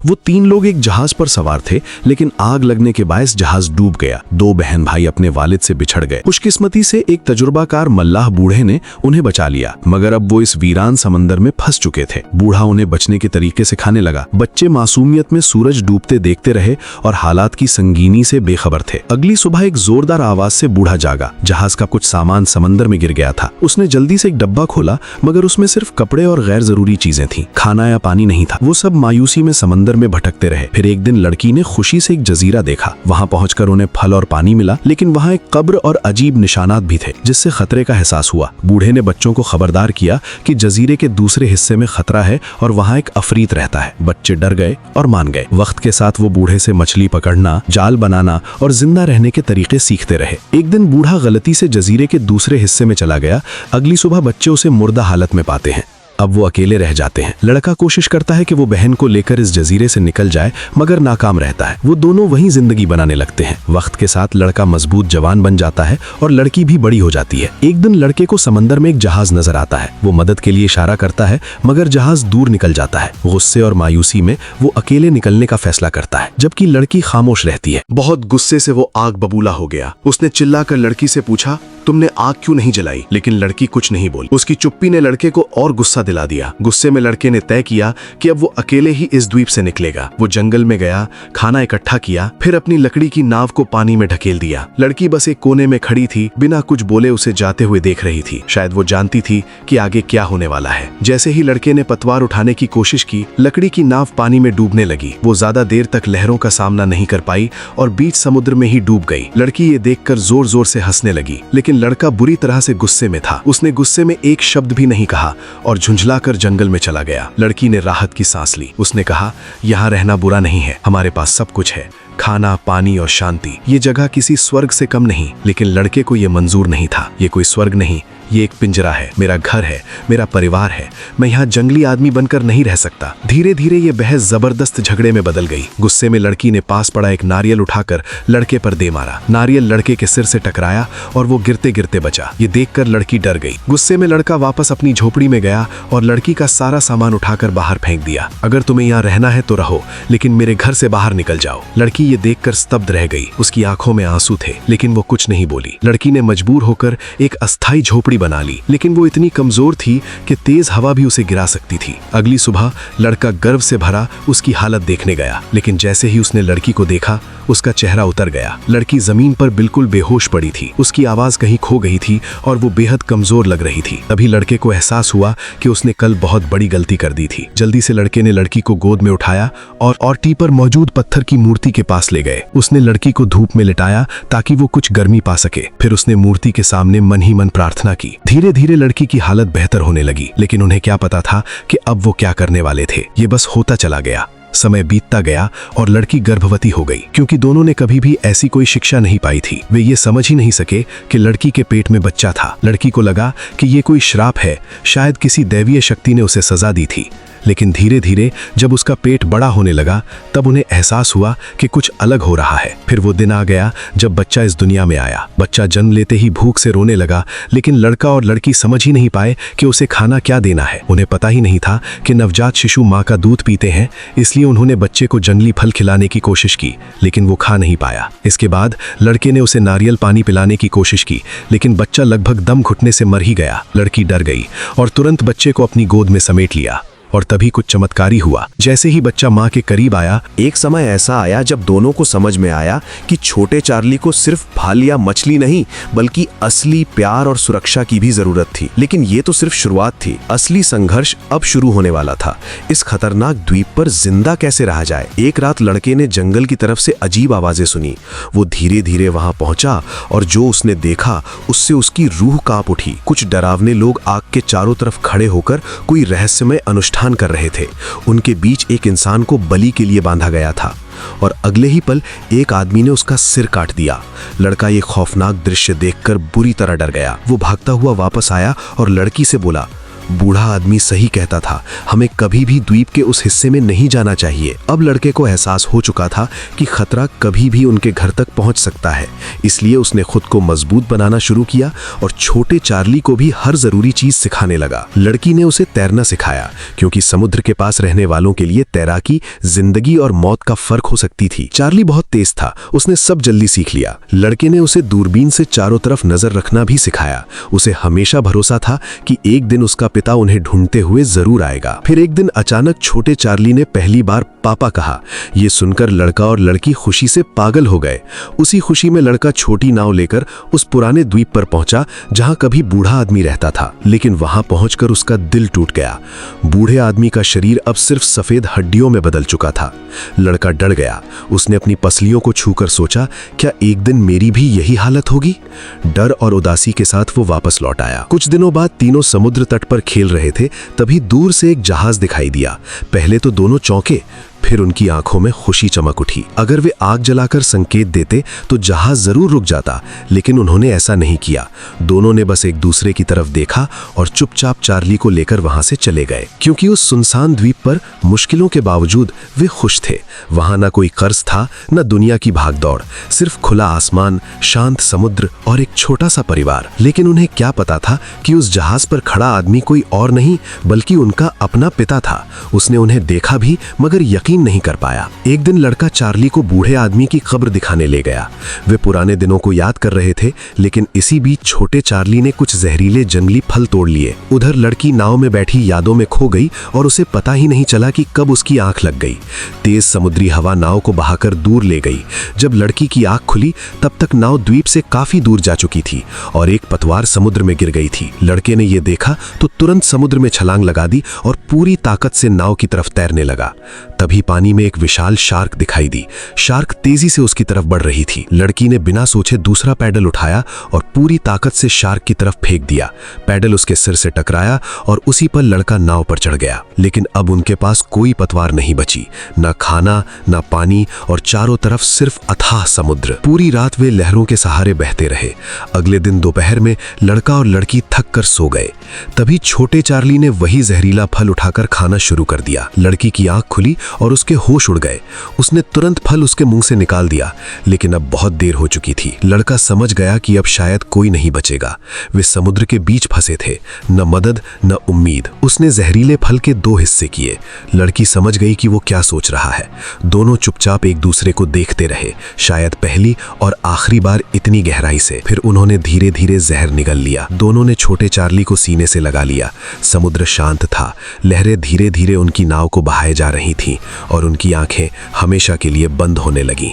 वो 3 लोग एक जहाज पर सवार थे, लेकिन आग लगने के बायस जहाज डूब गया। 2 बहन भाई अपने वालिद से बिछड़ गए। खुशकिस्मती से एक तजुर्बाकार मल्लाह बूढ़े ने उन्हें बचा लिया, मगर अब वो इस वीरान समंदर में फंस चुके थे। बूढ़ा उन्हें बचने के तरीके सिखाने लगा। बच्चे मासूमियत में सूरज डूबते देखते रहे और हालात की संगीनी से बेखबर थे। अगली सुबह एक जोरदार आवाज से बूढ़ा जागा। जहाज का कुछ सामान समंदर में गिर गया था। उसने जल्दी से एक डब्बा खोला, मगर उसमें सिर्फ कपड़े और गैर जरूरी चीजें थीं। खाना या पानी नहीं था। वो सब मायूसी में समंदर में भटकते रहे। फिर एक दिन लड़की ने खुशी से एक जजीरा देखा। वहां पहुंचकर उन्हें फल और पानी मिला, लेकिन वहां एक कब्र और अजीब निशानात भी थे, जिससे खतरे का एहसास हुआ। बूढ़े ने बच्चों को खबरदार किया कि जजीरे के दूसरे हिस्से में खतरा है और वहां एक अफरीत रहता है। बच्चे डर गए और मान गए। वक्त के साथ वो बूढ़े से मछली पकड़ना, जाल बनाना और जिंदा रहने के तरीके सीखते रहे। एक दिन बूढ़ा गलती से जजीरे के दूसरे हिस्से में चला गया। अगली सुबह बच्चे उसे मुर्दा हालत में पाते हैं। अब वो अकेले रह जाते हैं। लड़का कोशिश करता है कि वो बहन को लेकर इस जजीरे से निकल जाए, मगर नाकाम रहता है। वो दोनों वहीं जिंदगी बनाने लगते हैं। वक्त के साथ लड़का मजबूत जवान बन जाता है और लड़की भी बड़ी हो जाती है। एक दिन लड़के को समंदर में एक जहाज नजर आता है। वो मदद के लिए इशारा करता है, मगर जहाज दूर निकल जाता है। गुस्से और मायूसी में वो अकेले निकलने का फैसला करता है, जबकि लड़की खामोश रहती है। बहुत गुस्से से वो आग बबूला हो गया। उसने चिल्लाकर लड़की से पूछा, तुमने आग क्यों नहीं जलाई? लेकिन लड़की कुछ नहीं बोली। उसकी चुप्पी ने लड़के को और गुस्सा दिला दिया। गुस्से में लड़के ने तय किया कि अब वो अकेले ही इस द्वीप से निकलेगा। वो जंगल में गया, खाना इकट्ठा किया, फिर अपनी लकड़ी की नाव को पानी में ढकेल दिया। लड़की बस एक कोने में खड़ी थी, बिना कुछ बोले उसे जाते हुए देख रही थी। शायद वो जानती थी कि आगे क्या होने वाला है। जैसे ही लड़के ने पतवार उठाने की कोशिश की, लकड़ी की नाव पानी में डूबने लगी। वो ज्यादा देर तक लहरों का सामना नहीं कर पाई और बीच समुद्र में ही डूब गई। लड़की ये देखकर जोर जोर से हंसने लगी, लेकिन लड़का बुरी तरह से गुस्से में था। उसने गुस्से में एक शब्द भी नहीं कहा और झुंझलाकर जंगल में चला गया। लड़की ने राहत की सांस ली। उसने कहा, यहाँ रहना बुरा नहीं है, हमारे पास सब कुछ है, खाना, पानी और शांति। ये जगह किसी स्वर्ग से कम नहीं। लेकिन लड़के को ये मंजूर नहीं था। ये कोई स्वर्ग नहीं, ये एक पिंजरा है, मेरा घर है, मेरा परिवार है। मैं यहाँ जंगली आदमी बनकर नहीं रह सकता। धीरे धीरे ये बहस जबरदस्त झगड़े में बदल गई। गुस्से में लड़की ने पास पड़ा एक नारियल उठाकर लड़के पर दे मारा। नारियल लड़के के सिर से टकराया और वो गिरते गिरते बचा। ये देखकर लड़की डर गई। गुस्से में लड़का वापस अपनी झोपड़ी में गया और लड़की का सारा सामान उठाकर बाहर फेंक दिया। अगर तुम्हें यहाँ रहना है तो रहो, लेकिन मेरे घर से बाहर निकल जाओ। लड़की ये देखकर स्तब्ध रह गई। उसकी आंखों में आंसू थे, लेकिन वो कुछ नहीं बोली। लड़की ने मजबूर होकर एक अस्थायी झोपड़ी बना ली, लेकिन वो इतनी कमजोर थी कि तेज हवा भी उसे गिरा सकती थी। अगली सुबह लड़का गर्व से भरा उसकी हालत देखने गया, लेकिन जैसे ही उसने लड़की को देखा, उसका चेहरा उतर गया। लड़की जमीन पर बिल्कुल बेहोश पड़ी थी। उसकी आवाज कहीं खो गई थी और वो बेहद कमजोर लग रही थी। तभी लड़के को एहसास हुआ कि उसने कल बहुत बड़ी गलती कर दी थी। जल्दी से लड़के ने लड़की को गोद में उठाया और टी पर मौजूद पत्थर की मूर्ति के पास ले गए। उसने लड़की को धूप में लिटाया ताकि वो कुछ गर्मी पा सके। फिर उसने मूर्ति के सामने मन ही मन प्रार्थना की। धीरे धीरे लड़की की हालत बेहतर होने लगी, लेकिन उन्हें क्या पता था कि अब वो क्या करने वाले थे। ये बस होता चला गया। समय बीतता गया और लड़की गर्भवती हो गई। क्योंकि दोनों ने कभी भी ऐसी कोई शिक्षा नहीं पाई थी, वे ये समझ ही नहीं सके कि लड़की के पेट में बच्चा था। लड़की को लगा कि ये कोई श्राप है, शायद किसी दैवीय शक्ति ने उसे सजा दी थी। लेकिन धीरे धीरे जब उसका पेट बड़ा होने लगा, तब उन्हें एहसास हुआ कि कुछ अलग हो रहा है। फिर वो दिन आ गया जब बच्चा इस दुनिया में आया। बच्चा जन्म लेते ही भूख से रोने लगा, लेकिन लड़का और लड़की समझ ही नहीं पाए कि उसे खाना क्या देना है। उन्हें पता ही नहीं था कि नवजात शिशु माँ का दूध पीते हैं, इसलिए उन्होंने बच्चे को जंगली फल खिलाने की कोशिश की, लेकिन वो खा नहीं पाया। इसके बाद लड़के ने उसे नारियल पानी पिलाने की कोशिश की, लेकिन बच्चा लगभग दम घुटने से मर ही गया। लड़की डर गई और तुरंत बच्चे को अपनी गोद में समेट लिया। और तभी कुछ चमत्कारी हुआ। जैसे ही बच्चा माँ के करीब आया, एक समय ऐसा आया जब दोनों को समझ में आया कि छोटे चार्ली को सिर्फ फल या मछली नहीं, बल्कि असली प्यार और सुरक्षा की भी जरूरत थी। लेकिन ये तो सिर्फ शुरुआत थी। असली संघर्ष अब शुरू होने वाला था। इस खतरनाक द्वीप पर जिंदा कैसे रहा जाए? एक रात लड़के ने जंगल की तरफ से अजीब आवाजें सुनी। वो धीरे धीरे वहां पहुंचा और जो उसने देखा उससे उसकी रूह कांप उठी। कुछ डरावने लोग आग के चारों तरफ खड़े होकर कोई रहस्यमय अनुष्ठान कर रहे थे। उनके बीच एक इंसान को बलि के लिए बांधा गया था और अगले ही पल एक आदमी ने उसका सिर काट दिया। लड़का ये खौफनाक दृश्य देखकर बुरी तरह डर गया। वो भागता हुआ वापस आया और लड़की से बोला, बूढ़ा आदमी सही कहता था, हमें कभी भी द्वीप के उस हिस्से में नहीं जाना चाहिए। अब लड़के को एहसास हो चुका था कि खतरा कभी भी उनके घर तक पहुंच सकता है, इसलिए उसने खुद को मजबूत बनाना शुरू किया और छोटे चार्ली को भी हर जरूरी चीज सिखाने लगा। लड़की ने उसे तैरना सिखाया, क्योंकि समुद्र के पास रहने वालों के लिए तैराकी जिंदगी और मौत का फर्क हो सकती थी। चार्ली बहुत तेज था, उसने सब जल्दी सीख लिया। लड़के ने उसे दूरबीन से चारों तरफ नजर रखना भी सिखाया। उसे हमेशा भरोसा था कि एक दिन उसका पिता उन्हें ढूंढते हुए जरूर आएगा। फिर एक दिन अचानक छोटे चार्ली ने पहली बार पापा कहा। यह सुनकर लड़का और लड़की खुशी से पागल हो गए। उसी खुशी में लड़का छोटी नाव लेकर उस पुराने द्वीप पर पहुंचा जहां कभी बूढ़ा आदमी रहता था, लेकिन वहां पहुंचकर उसका दिल टूट गया। बूढ़े आदमी का शरीर अब सिर्फ सफेद हड्डियों में बदल चुका था। लड़का डर गया। उसने अपनी पसलियों को छूकर सोचा, क्या एक दिन मेरी भी यही हालत होगी? डर और उदासी के साथ वो वापस लौट आया। कुछ दिनों बाद तीनों समुद्र तट पर खेल रहे थे, तभी दूर से एक जहाज दिखाई दिया। पहले तो दोनों चौंके, फिर उनकी आंखों में खुशी चमक उठी। अगर वे आग जलाकर संकेत देते तो जहाज जरूर रुक जाता, लेकिन उन्होंने ऐसा नहीं किया। दोनों ने बस एक दूसरे की तरफ देखा और चुपचाप चार्ली को लेकर वहां से चले गए, क्योंकि उस सुनसान द्वीप पर मुश्किलों के बावजूद वे खुश थे। वहां ना कोई कर्ज था, न दुनिया की भागदौड़, सिर्फ खुला आसमान, शांत समुद्र और एक छोटा सा परिवार। लेकिन उन्हें क्या पता था कि उस जहाज पर खड़ा आदमी कोई और नहीं बल्कि उनका अपना पिता था। उसने उन्हें देखा भी, मगर यकीन नहीं कर पाया। एक दिन लड़का चार्ली को बूढ़े आदमी की कब्र दिखाने ले गया। वे पुराने दिनों को याद कर रहे थे, लेकिन इसी बीच छोटे चार्ली ने कुछ जहरीले जंगली फल तोड़ लिए। उधर लड़की नाव में बैठी यादों में खो गई और उसे पता ही नहीं चला कि कब उसकी आंख लग गई। तेज समुद्री हवा नाव को बहाकर दूर ले गई। जब लड़की की आंख खुली तब तक नाव द्वीप से काफी दूर जा चुकी थी और एक पतवार समुद्र में गिर गई थी। लड़के ने यह देखा तो तुरंत समुद्र में छलांग लगा दी और पूरी ताकत से नाव की तरफ तैरने लगा। तभी पानी में एक विशाल शार्क दिखाई दी। शार्क तेजी से उसकी तरफ बढ़ रही थी। लड़की ने बिना सोचे दूसरा पैडल उठाया और पूरी ताकत से शार्क की तरफ फेंक दिया। पैडल उसके सिर से टकराया और उसी पर लड़का नाव पर चढ़ गया। लेकिन अब उनके पास कोई पतवार नहीं बची, न खाना, न पानी और चारों तरफ सिर्फ अथाह समुद्र। पूरी रात वे लहरों के सहारे बहते रहे। अगले दिन दोपहर में लड़का और लड़की थक कर सो गए। तभी छोटे चार्ली ने वही जहरीला फल उठाकर खाना शुरू कर दिया। लड़की की आंख खुली और उसके होश उड़ गए। उसने तुरंत फल उसके मुंह से निकाल दिया, लेकिन अब बहुत देर हो चुकी थी। लड़का समझ गया कि अब शायद कोई नहीं बचेगा। वे समुद्र के बीच फंसे थे, न मदद न उम्मीद। उसने जहरीले फल के दो हिस्से किए। लड़की समझ गई कि वो क्या सोच रहा है। दोनों चुपचाप एक दूसरे को देखते रहे, शायद पहली और आखिरी बार इतनी गहराई से। फिर उन्होंने धीरे धीरे जहर निगल लिया। दोनों ने छोटे चार्ली को सीने से लगा लिया। समुद्र शांत था। लहरें धीरे धीरे उनकी नाव को बहाए जा रही थीं और उनकी आंखें हमेशा के लिए बंद होने लगीं।